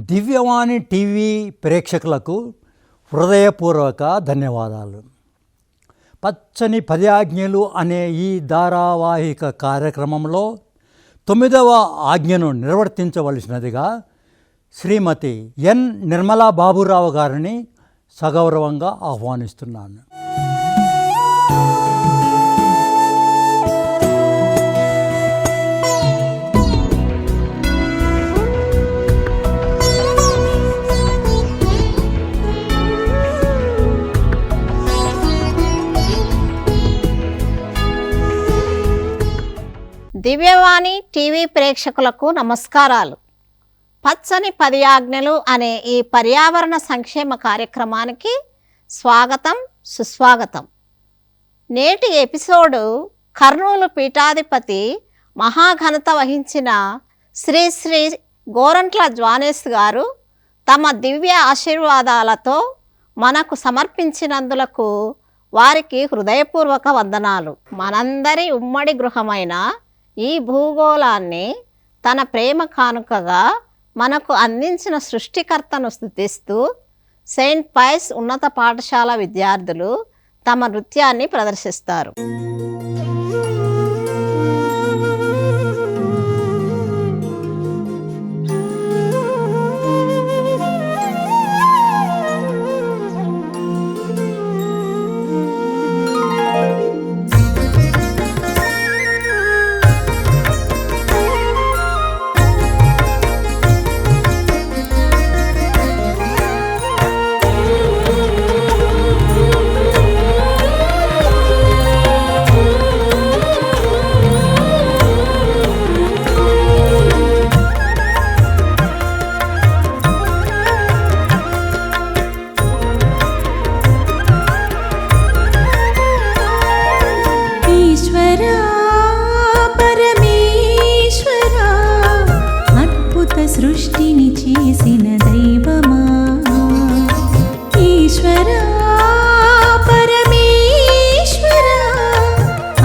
దివ్యవాణి TV ప్రేక్షకులకు హృదయపూర్వక ధన్యవాదాలు. పచ్చని 10 ఆజ్ఞలు అనే ఈ ధారావాహిక కార్యక్రమంలో 9వ ఆజ్ఞను నిర్వర్తించవలసినదిగా శ్రీమతి ఎన్ నిర్మలా బాబురావు గారిని సగౌరవంగా ఆహ్వానిస్తున్నాను. దివ్యవాణి టీవీ ప్రేక్షకులకు నమస్కారాలు. పచ్చని 10 ఆజ్ఞలు అనే ఈ పర్యావరణ సంక్షేమ కార్యక్రమానికి స్వాగతం, సుస్వాగతం. నేటి ఎపిసోడు కర్నూలు పీఠాధిపతి మహాఘనత వహించిన శ్రీ శ్రీ గోరంట్ల జ్వానేశ్ గారు తమ దివ్య ఆశీర్వాదాలతో మనకు సమర్పించినందులకు వారికి హృదయపూర్వక వందనాలు. మనందరి ఉమ్మడి గృహమైన ఈ భూగోళాన్ని తన ప్రేమ కానుకగా మనకు అందించిన సృష్టికర్తను స్తుతిస్తూ సెయింట్ పైస్ ఉన్నత పాఠశాల విద్యార్థులు తమ నృత్యాన్ని ప్రదర్శిస్తారు. సృష్టిని చేసిన దైవమా, ఈశ్వరా పరమేశ్వరా,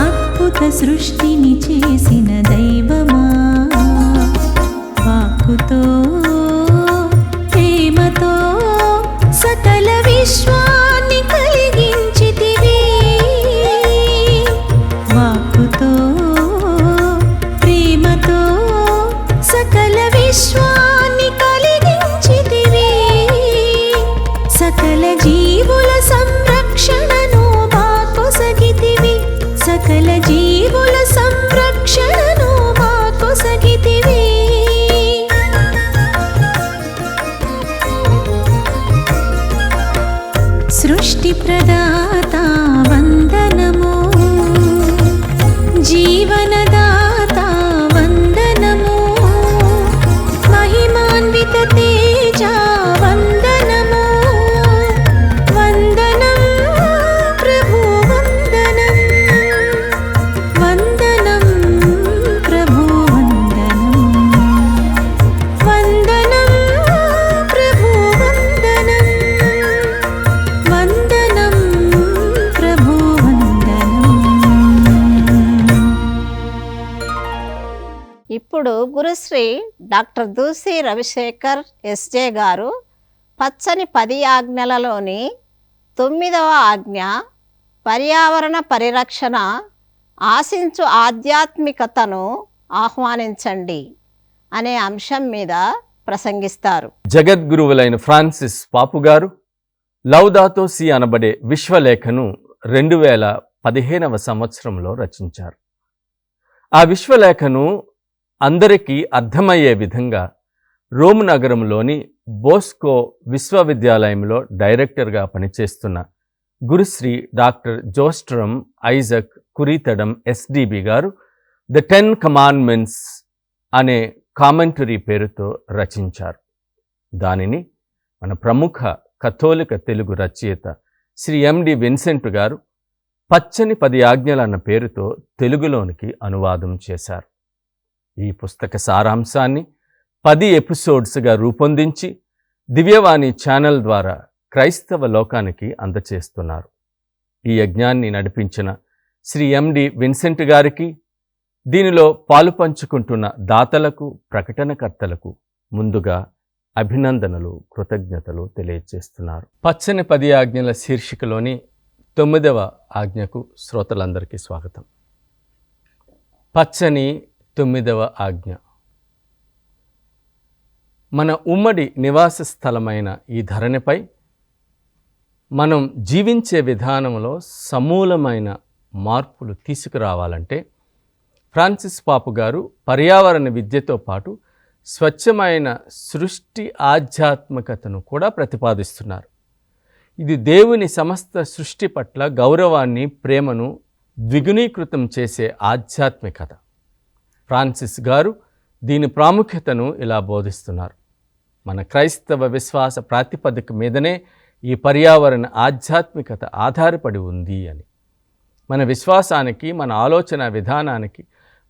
అద్భుత సృష్టిని చేసిన దైవమా, వాక్కుతో ప్రేమతో సకల విశ్వాన్ని కలిగించితివి, వాక్కుతో ప్రేమతో సకల విశ్వాన్ని కలిగించితివి, సకల జీవుల సంరక్షణను మాకొసగితివి, సకల జీవుల సంరక్షణను మాకొసగితివి. సృష్టి ప్రదాత వందనము, జీవనదాత వందనము, మహిమాన్విత తేజ వందనము, వందనం ప్రభు వందనం, వందనం ప్రభు వందనం, వందనం ప్రభు వందనం, వందనం ప్రభు వందనం. ఇప్పుడు గురుశ్రీ డాక్టర్ దూసి రవిశేఖర్ ఎస్జే గారు పచ్చని 10 ఆజ్ఞలలోని 9వ ఆజ్ఞ పర్యావరణ పరిరక్షణ, ఆశించు ఆధ్యాత్మికతను ఆహ్వానించండి అనే అంశం మీద ప్రసంగిస్తారు. జగద్గురువులైన ఫ్రాన్సిస్ పాపు గారు లౌదాతో సి అనబడే విశ్వలేఖను 2015వ సంవత్సరంలో రచించారు. ఆ విశ్వలేఖను అందరికీ అర్థమయ్యే విధంగా రోమ్ నగరంలోని బోస్కో విశ్వవిద్యాలయంలో డైరెక్టర్గా పనిచేస్తున్న గురుశ్రీ డాక్టర్ జోస్ట్రమ్ ఐజక్ కురీతడం ఎస్డిబి గారు ద 10 కమాండ్మెంట్స్ అనే కామెంటరీ పేరుతో రచించారు. దానిని మన ప్రముఖ కథోలిక తెలుగు రచయిత శ్రీ ఎండి విన్సెంట్ గారు పచ్చని 10 ఆజ్ఞలు అన్న పేరుతో తెలుగులోనికి అనువాదం చేశారు. ఈ పుస్తక సారాంశాన్ని 10 ఎపిసోడ్స్గా రూపొందించి దివ్యవాణి ఛానల్ ద్వారా క్రైస్తవ లోకానికి అందచేస్తున్నారు. ఈ యజ్ఞాన్ని నడిపించిన శ్రీ ఎండి విన్సెంట్ గారికి, దీనిలో పాలు పంచుకుంటున్న దాతలకు, ప్రకటనకర్తలకు ముందుగా అభినందనలు, కృతజ్ఞతలు తెలియజేస్తున్నారు. పచ్చని 10 ఆజ్ఞల శీర్షికలోని 9వ ఆజ్ఞకు శ్రోతలందరికీ స్వాగతం. పచ్చని 9వ ఆజ్ఞ. మన ఉమ్మడి నివాస స్థలమైన ఈ ధరణిపై మనం జీవించే విధానంలో సమూలమైన మార్పులు తీసుకురావాలంటే ఫ్రాన్సిస్ పాపు గారు పర్యావరణ విద్యతో పాటు స్వచ్ఛమైన సృష్టి ఆధ్యాత్మికతను కూడా ప్రతిపాదిస్తున్నారు. ఇది దేవుని సమస్త సృష్టి పట్ల గౌరవాన్ని, ప్రేమను ద్విగుణీకృతం చేసే ఆధ్యాత్మికత. ఫ్రాన్సిస్ గారు దీని ప్రాముఖ్యతను ఇలా బోధిస్తున్నారు. మన క్రైస్తవ విశ్వాస ప్రాతిపదిక మీదనే ఈ పర్యావరణ ఆధ్యాత్మికత ఆధారపడి ఉంది అని. మన విశ్వాసానికి, మన ఆలోచన విధానానికి,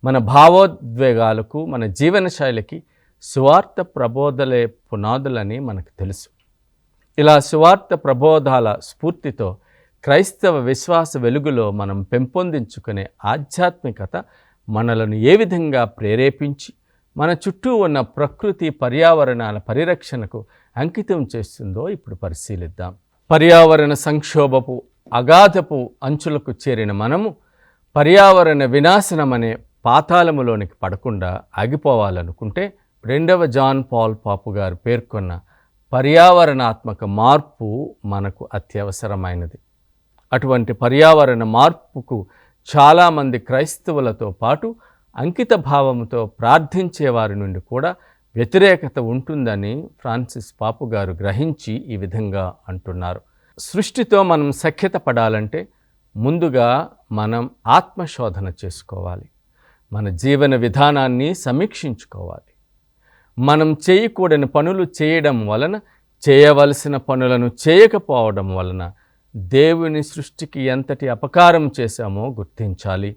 మన భావోద్వేగాలకు, మన జీవనశైలికి సువార్త ప్రబోధలే పునాదులని మనకు తెలుసు. ఇలా సువార్త ప్రబోధాల స్ఫూర్తితో క్రైస్తవ విశ్వాస వెలుగులో మనం పెంపొందించుకునే ఆధ్యాత్మికత మనలను ఏ విధంగా ప్రేరేపించి మన చుట్టూ ఉన్న ప్రకృతి పర్యావరణాల పరిరక్షణకు అంకితం చేస్తుందో ఇప్పుడు పరిశీలిద్దాం. పర్యావరణ సంక్షోభపు అగాధపు అంచులకు చేరిన మనము పర్యావరణ వినాశనం అనే పాతాళములోనికి పడకుండా ఆగిపోవాలనుకుంటే 2వ జాన్ పాల్ పాపు గారు పేర్కొన్న పర్యావరణాత్మక మార్పు మనకు అత్యవసరమైనది. అటువంటి పర్యావరణ మార్పుకు చాలామంది క్రైస్తవులతో పాటు అంకిత భావంతో ప్రార్థించే వారి నుండి కూడా వ్యతిరేకత ఉంటుందని ఫ్రాన్సిస్ పాపు గారు గ్రహించి ఈ విధంగా అంటున్నారు. సృష్టితో మనం సఖ్యత పడాలంటే ముందుగా మనం ఆత్మశోధన చేసుకోవాలి. మన జీవన విధానాన్ని సమీక్షించుకోవాలి. మనం చేయకూడని పనులు చేయడం వలన, చేయవలసిన పనులను చేయకపోవడం వలన దేవుని సృష్టికి ఎంతటి అపకారం చేశామో గుర్తించాలి,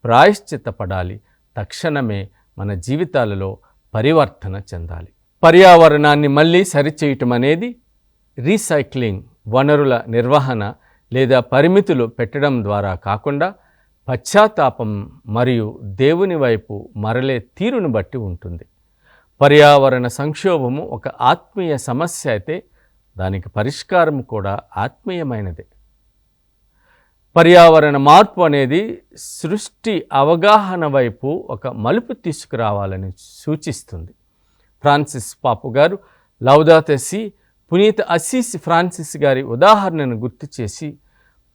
ప్రాయశ్చిత్తపడాలి. తక్షణమే మన జీవితాలలో పరివర్తన చెందాలి. పర్యావరణాన్ని మళ్ళీ సరిచేయటం అనేది రీసైక్లింగ్, వనరుల నిర్వహణ లేదా పరిమితులు పెట్టడం ద్వారా కాకుండా పశ్చాత్తాపం మరియు దేవుని వైపు మరలే తీరును బట్టి ఉంటుంది. పర్యావరణ సంక్షోభము ఒక ఆత్మీయ సమస్య అయితే దానికి పరిష్కారం కూడా ఆత్మీయమైనదే. పర్యావరణ మార్పు అనేది సృష్టి అవగాహన వైపు ఒక మలుపు తీసుకురావాలని సూచిస్తుంది. ఫ్రాన్సిస్ పాపు గారు లౌదాతో సి పునీత అస్సీసి ఫ్రాన్సిస్ గారి ఉదాహరణను గుర్తు చేసి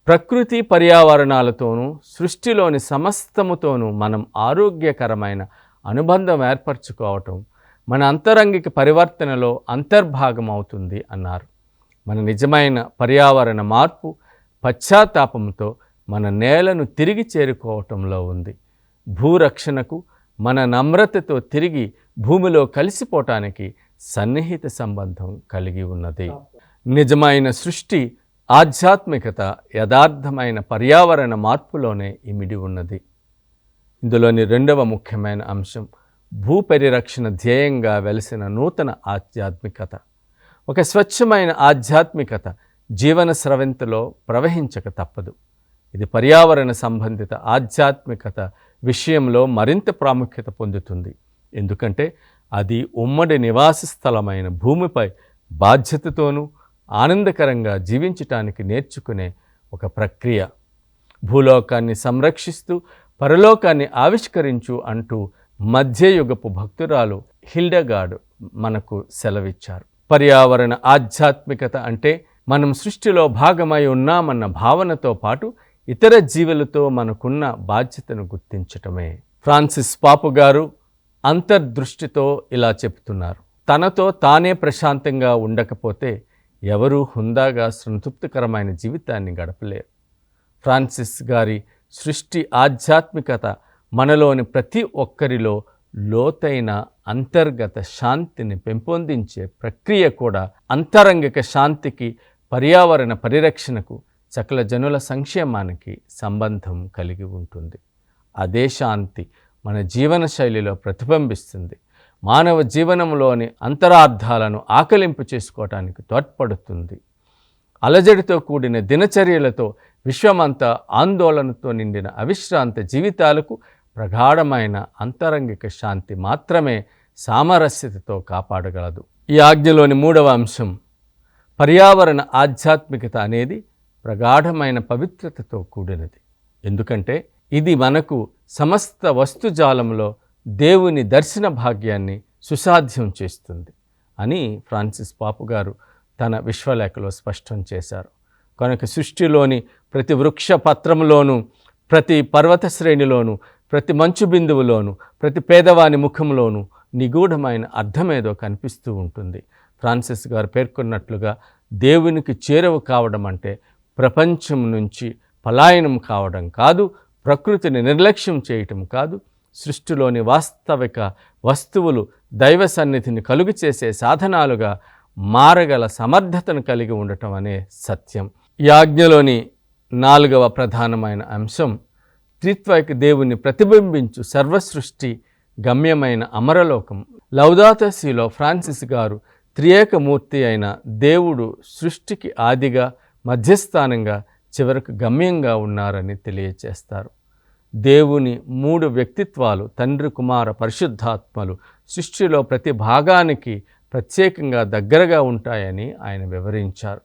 ప్రకృతి పర్యావరణాలతోనూ సృష్టిలోని సమస్తముతోనూ మనం ఆరోగ్యకరమైన అనుబంధం ఏర్పరచుకోవటం మన అంతరంగిక పరివర్తనలో అంతర్భాగం అవుతుంది అన్నారు. మన నిజమైన పర్యావరణ మార్పు పశ్చాత్తాపంతో మన నేలను తిరిగి చేరుకోవటంలో ఉంది. భూరక్షణకు మన నమ్రతతో తిరిగి భూమిలో కలిసిపోవటానికి సన్నిహిత సంబంధం కలిగి ఉన్నది. నిజమైన సృష్టి ఆధ్యాత్మికత యథార్థమైన పర్యావరణ మార్పులోనే ఇమిడి ఉన్నది. ఇందులోని 2వ ముఖ్యమైన అంశం భూపరిరక్షణ ధ్యేయంగా వెలిసిన నూతన ఆధ్యాత్మికత. ఒక స్వచ్ఛమైన ఆధ్యాత్మికత జీవన స్రవంతిలో ప్రవహించక తప్పదు. ఇది పర్యావరణ సంబంధిత ఆధ్యాత్మికత విషయంలో మరింత ప్రాముఖ్యత పొందుతుంది. ఎందుకంటే అది ఉమ్మడి నివాస స్థలమైన భూమిపై బాధ్యతతోనూ ఆనందకరంగా జీవించటానికి నేర్చుకునే ఒక ప్రక్రియ. భూలోకాన్ని సంరక్షిస్తూ పరలోకాన్ని ఆవిష్కరించు అంటూ మధ్యయుగపు భక్తురాలు హిల్డెగార్డ్ మనకు సెలవిచ్చారు. పర్యావరణ ఆధ్యాత్మికత అంటే మనం సృష్టిలో భాగమై ఉన్నామన్న భావనతో పాటు ఇతర జీవులతో మనకున్న బాధ్యతను గుర్తించటమే. ఫ్రాన్సిస్ పాపు గారు అంతర్దృష్టితో ఇలా చెబుతున్నారు. తనతో తానే ప్రశాంతంగా ఉండకపోతే ఎవరూ హుందాగా సంతృప్తికరమైన జీవితాన్ని గడపలేరు. ఫ్రాన్సిస్ గారి సృష్టి ఆధ్యాత్మికత మనలోని ప్రతి ఒక్కరిలో లోతైన అంతర్గత శాంతిని పెంపొందించే ప్రక్రియ కూడా అంతరంగిక శాంతికి, పర్యావరణ పరిరక్షణకు, సకల జనుల సంక్షేమానికి సంబంధం కలిగి ఉంటుంది. అదే శాంతి మన జీవన శైలిలో ప్రతిబింబిస్తుంది. మానవ జీవనంలోని అంతరార్థాలను ఆకలింపు చేసుకోవటానికి తోడ్పడుతుంది. అలజడితో కూడిన దినచర్యలతో విశ్వమంతా ఆందోళనతో నిండిన అవిశ్రాంత జీవితాలకు ప్రగాఢమైన అంతరంగిక శాంతి మాత్రమే సామరస్యతతో కాపాడగలదు. ఈ ఆజ్ఞలోని 3వ అంశం పర్యావరణ ఆధ్యాత్మికత అనేది ప్రగాఢమైన పవిత్రతతో కూడినది. ఎందుకంటే ఇది మనకు సమస్త వస్తుజాలంలో దేవుని దర్శన భాగ్యాన్ని సుసాధ్యం చేస్తుంది అని ఫ్రాన్సిస్ పాపు గారు తన విశ్వలేఖలో స్పష్టం చేశారు. కనుక సృష్టిలోని ప్రతి వృక్ష పత్రంలోనూ, ప్రతి పర్వత శ్రేణిలోనూ, ప్రతి మంచు బిందువులోనూ, ప్రతి పేదవాని ముఖంలోనూ నిగూఢమైన అర్థమేదో కనిపిస్తూ ఉంటుంది. ఫ్రాన్సిస్ గారు పేర్కొన్నట్లుగా దేవునికి చేరువ కావడం అంటే ప్రపంచం నుంచి పలాయనం కావడం కాదు, ప్రకృతిని నిర్లక్ష్యం చేయటం కాదు, సృష్టిలోని వాస్తవిక వస్తువులు దైవ సన్నిధిని కలుగు చేసే సాధనాలుగా మారగల సమర్థతను కలిగి ఉండటం అనే సత్యం. ఈ ఆజ్ఞలోని 4వ ప్రధానమైన అంశం త్రిత్వైక దేవుని ప్రతిబింబించు సర్వసృష్టి గమ్యమైన అమరలోకం. లౌదాతో సిలో ఫ్రాన్సిస్ గారు త్రియేకమూర్తి అయిన దేవుడు సృష్టికి ఆదిగా, మధ్యస్థానంగా, చివరకు గమ్యంగా ఉన్నారని తెలియచేస్తారు. దేవుని 3 వ్యక్తిత్వాలు తండ్రి, కుమార, పరిశుద్ధాత్మలు సృష్టిలో ప్రతి భాగానికి ప్రత్యేకంగా దగ్గరగా ఉంటాయని ఆయన వివరించారు.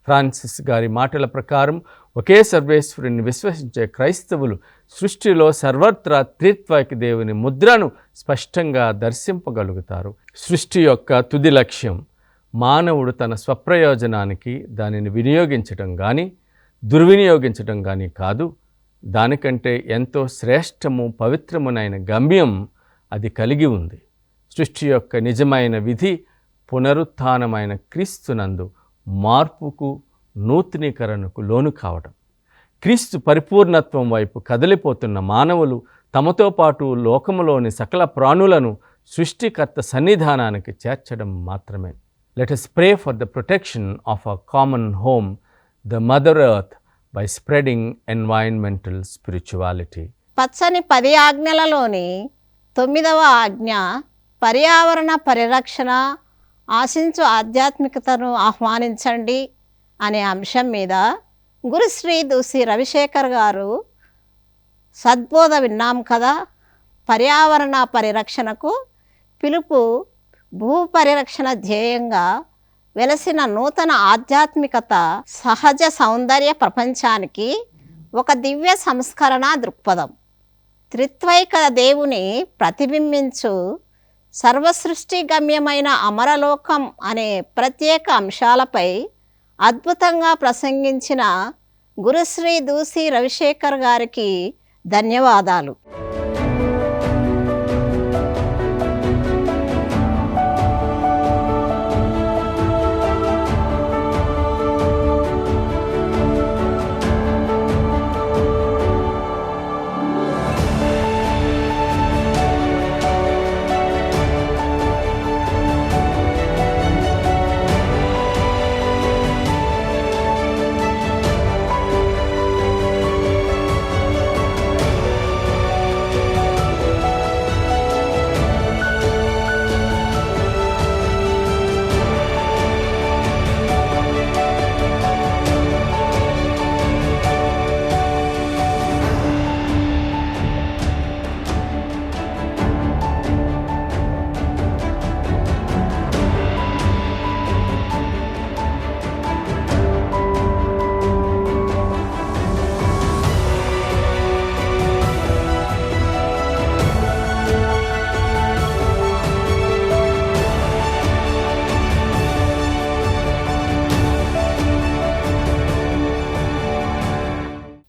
ఫ్రాన్సిస్ గారి మాటల ప్రకారం ఒకే సర్వేశ్వరుని విశ్వసించే క్రైస్తవులు సృష్టిలో సర్వత్రా త్రిత్వైక దేవుని ముద్రను స్పష్టంగా దర్శింపగలుగుతారు. సృష్టి యొక్క తుది లక్ష్యం మానవుడు తన స్వప్రయోజనానికి దానిని వినియోగించటం కానీ దుర్వినియోగించటం కానీ కాదు. దానికంటే ఎంతో శ్రేష్టము, పవిత్రమునైన గమ్యం అది కలిగి ఉంది. సృష్టి యొక్క నిజమైన విధి పునరుత్థానమైన క్రీస్తునందు మార్పుకు, నూతనీకరణకు లోను కావడం. క్రీస్తు పరిపూర్ణత్వం వైపు కదిలిపోతున్న మానవులు తమతో పాటు లోకములోని సకల ప్రాణులను సృష్టికర్త సన్నిధానానికి చేర్చడం మాత్రమే. Let us pray for the protection of our common home, the Mother Earth, by spreading environmental spirituality. పచ్చని 10 ఆజ్ఞలలోని 9వ ఆజ్ఞ పర్యావరణ పరిరక్షణ, ఆశించు ఆధ్యాత్మికతను ఆహ్వానించండి అనే అంశం మీద గురుశ్రీ దూసి రవిశేఖర్ గారు సద్బోధ విన్నాం కదా. పర్యావరణ పరిరక్షణకు పిలుపు, భూ పరిరక్షణ ధ్యేయంగా వెలసిన నూతన ఆధ్యాత్మికత సహజ సౌందర్య ప్రపంచానికి ఒక దివ్య సంస్కరణ దృక్పథం. త్రిత్వైక దేవుని ప్రతిబింబించు సర్వసృష్టి గమ్యమైన అమరలోకం అనే ప్రత్యేక అంశాలపై అద్భుతంగా ప్రసంగించిన గురుశ్రీ దూసి రవిశేఖర్ గారికి ధన్యవాదాలు.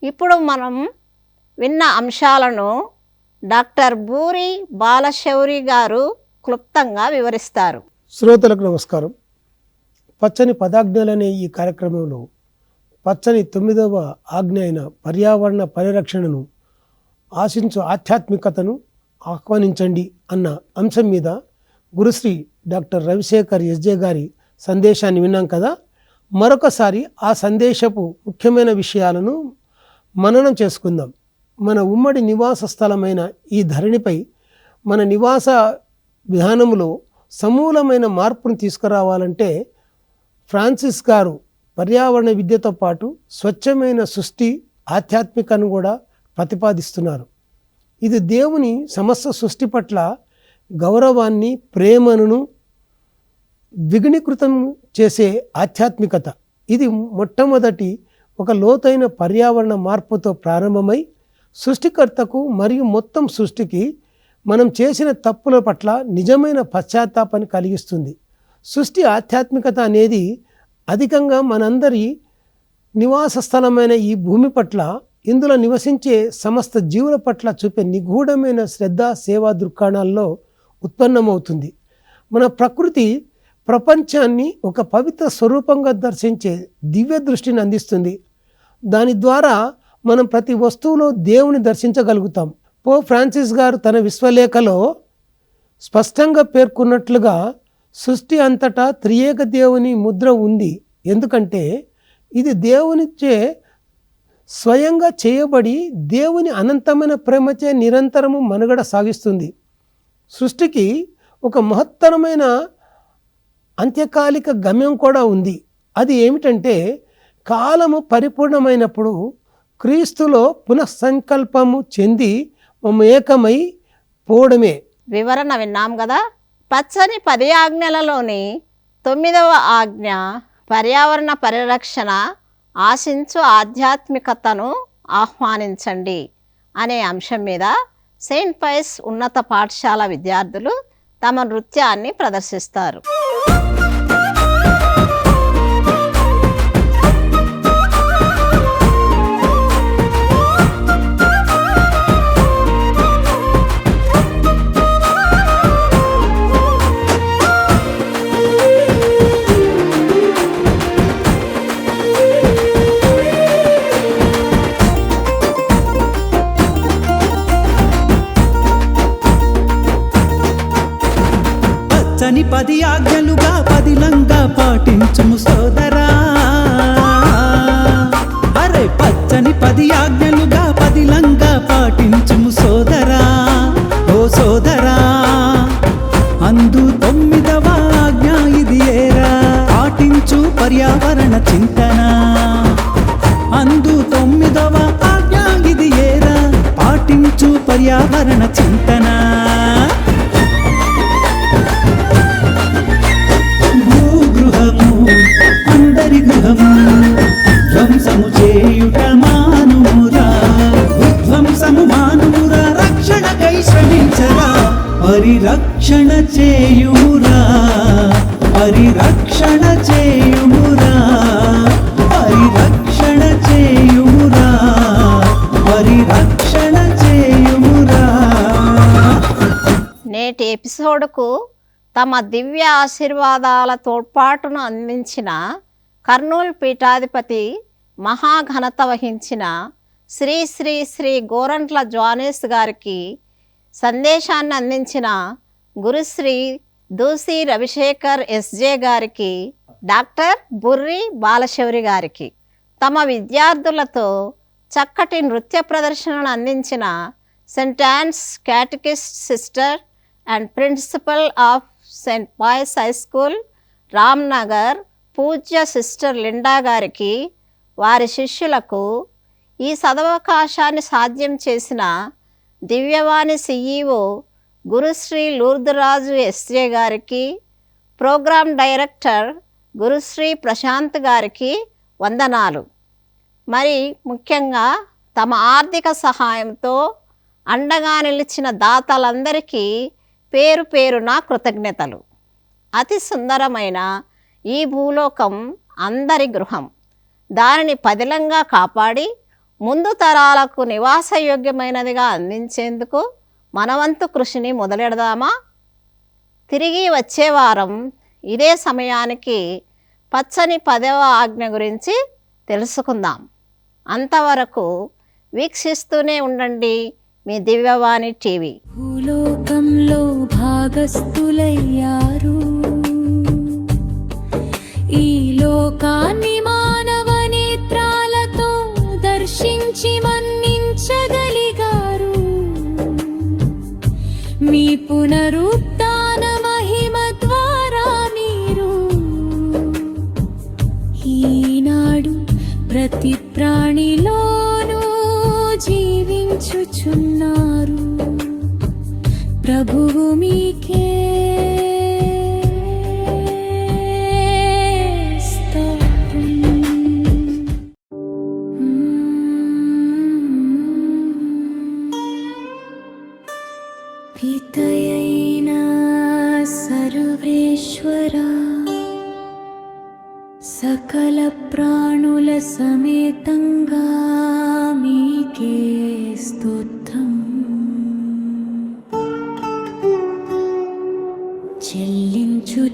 ఇప్పుడు మనం విన్న అంశాలను డాక్టర్ బూరి బాలశౌరి గారు క్లుప్తంగా వివరిస్తారు. శ్రోతలకు నమస్కారం. పచ్చని పదాజ్ఞలనే ఈ కార్యక్రమంలో పచ్చని 9వ ఆజ్ఞ అయిన పర్యావరణ పరిరక్షణను, ఆశించు ఆధ్యాత్మికతను ఆహ్వానించండి అన్న అంశం మీద గురుశ్రీ డాక్టర్ రవిశేఖర్ ఎస్జే గారి సందేశాన్ని విన్నాం కదా. మరొకసారి ఆ సందేశపు ముఖ్యమైన విషయాలను మననం చేసుకుందాం. మన ఉమ్మడి నివాస స్థలమైన ఈ ధరణిపై మన నివాస విధానంలో సమూలమైన మార్పును తీసుకురావాలంటే ఫ్రాన్సిస్ గారు పర్యావరణ విద్యతో పాటు స్వచ్ఛమైన సృష్టి ఆధ్యాత్మికను కూడా ప్రతిపాదిస్తున్నారు. ఇది దేవుని సమస్త సృష్టి పట్ల గౌరవాన్ని, ప్రేమను విఘ్నీకృతం చేసే ఆధ్యాత్మికత. ఇది మొట్టమొదటి ఒక లోతైన పర్యావరణ మార్పుతో ప్రారంభమై సృష్టికర్తకు మరియు మొత్తం సృష్టికి మనం చేసిన తప్పుల పట్ల నిజమైన పశ్చాత్తాపాన్ని కలిగిస్తుంది. సృష్టి ఆధ్యాత్మికత అనేది అధికంగా మనందరి నివాస స్థలమైన ఈ భూమి పట్ల, ఇందులో నివసించే సమస్త జీవుల పట్ల చూపే నిగూఢమైన శ్రద్ధ, సేవా దృక్కోణాల్లో ఉత్పన్నమవుతుంది. మన ప్రకృతి ప్రపంచాన్ని ఒక పవిత్ర స్వరూపంగా దర్శించే దివ్య దృష్టిని అందిస్తుంది. దాని ద్వారా మనం ప్రతి వస్తువులో దేవుని దర్శించగలుగుతాం. పోప్ ఫ్రాన్సిస్ గారు తన విశ్వలేఖలో స్పష్టంగా పేర్కొన్నట్లుగా సృష్టి అంతటా త్రియేక దేవుని ముద్ర ఉంది. ఎందుకంటే ఇది దేవునిచే స్వయంగా చేయబడి దేవుని అనంతమైన ప్రేమచే నిరంతరము మనుగడ సాగిస్తుంది. సృష్టికి ఒక మహత్తరమైన అంత్యకాలిక గమ్యం కూడా ఉంది. అది ఏమిటంటే కాలము పరిపూర్ణమైనప్పుడు క్రీస్తులో పునఃసంకల్పము చెంది ఏకమై పోవడమే. వివరణ విన్నాం కదా. పచ్చని 10 ఆజ్ఞలలోని 9వ ఆజ్ఞ పర్యావరణ పరిరక్షణ, ఆశించు ఆధ్యాత్మికతను ఆహ్వానించండి అనే అంశం మీద సెయింట్ పైస్ ఉన్నత పాఠశాల విద్యార్థులు తమ నృత్యాన్ని ప్రదర్శిస్తారు. పచ్చని 10 ఆజ్ఞలుగా పదిలంగా పాటించుము సోదరా. అరే పచ్చని 10 ఆజ్ఞలుగా పదిలంగా పాటించుము సోదరా. ఓ సోదరా, అందు 9వ ఆజ్ఞ ఇది ఏరా, పాటించు పర్యావరణ చింతన. అందు 9వ ఆజ్ఞ ఇది ఏరా, పాటించు పర్యావరణ చింతన. అందరి గృహము ధ్వంసము చేయుట మానుమురా, విధ్వంసము మానుమురా, రక్షణకై శ్రమించరా, పరిరక్షణ చేయుమురా, పరిరక్షణ చేయుమురా, పరిరక్షణ చేయుమురా, పరిరక్షణ చేయుమురా. నేటి ఎపిసోడ్కు తమ దివ్య ఆశీర్వాదాల తోడ్పాటును అందించిన కర్నూలు పీఠాధిపతి, మహాఘనత వహించిన శ్రీ శ్రీ శ్రీ గోరంట్ల జానేస్ గారికి, సందేశాన్ని అందించిన గురుశ్రీ దూసి రవిశేఖర్ ఎస్జే గారికి, డాక్టర్ బుర్రి బాలశౌరి గారికి, తమ విద్యార్థులతో చక్కటి నృత్య ప్రదర్శనను అందించిన saint Ann's catechist sister and principal of saint boys high school Ramnagar పూజ్య సిస్టర్ లిండా గారికి, వారి శిష్యులకు, ఈ సదవకాశాన్ని సాధ్యం చేసిన దివ్యవాణి సిఈఓ గురుశ్రీ లూర్దురాజు ఎస్జే గారికి, ప్రోగ్రామ్ డైరెక్టర్ గురుశ్రీ ప్రశాంత్ గారికి వందనాలు. మరి ముఖ్యంగా తమ ఆర్థిక సహాయంతో అండగా నిలిచిన దాతలందరికీ పేరు పేరున కృతజ్ఞతలు. అతి సుందరమైన ఈ భూలోకం అందరి గృహం. దానిని పదిలంగా కాపాడి ముందు తరాలకు నివాసయోగ్యమైనదిగా అందించేందుకు మనవంతు కృషిని మొదలెడదామా? తిరిగి వచ్చే వారం ఇదే సమయానికి పచ్చని 10వ ఆజ్ఞ గురించి తెలుసుకుందాం. అంతవరకు వీక్షిస్తూనే ఉండండి మీ దివ్యవాణి టీవీ. భూలోకంలో భాగస్థులయ్యారు, ఈ లోకాన్ని మానవ నేత్రాలతో దర్శించి మన్నించగలిగారు. మీ పునరుత్థాన మహిమ ద్వారా మీరు ఈనాడు ప్రతి ప్రాణిలోనూ జీవించుచున్నారు. ప్రభువు మీకే రక్షితయైనా సర్వేశ్వరా, సకల ప్రాణుల సమేతంగా మీకే స్తుత్రం చెల్లించుచున్నాము.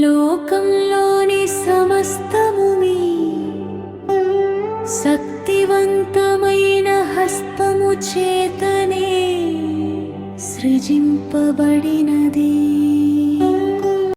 లోకంలోని సమస్తము మీ శక్తివంతమైన హస్తము చేతనే సృజింపబడిన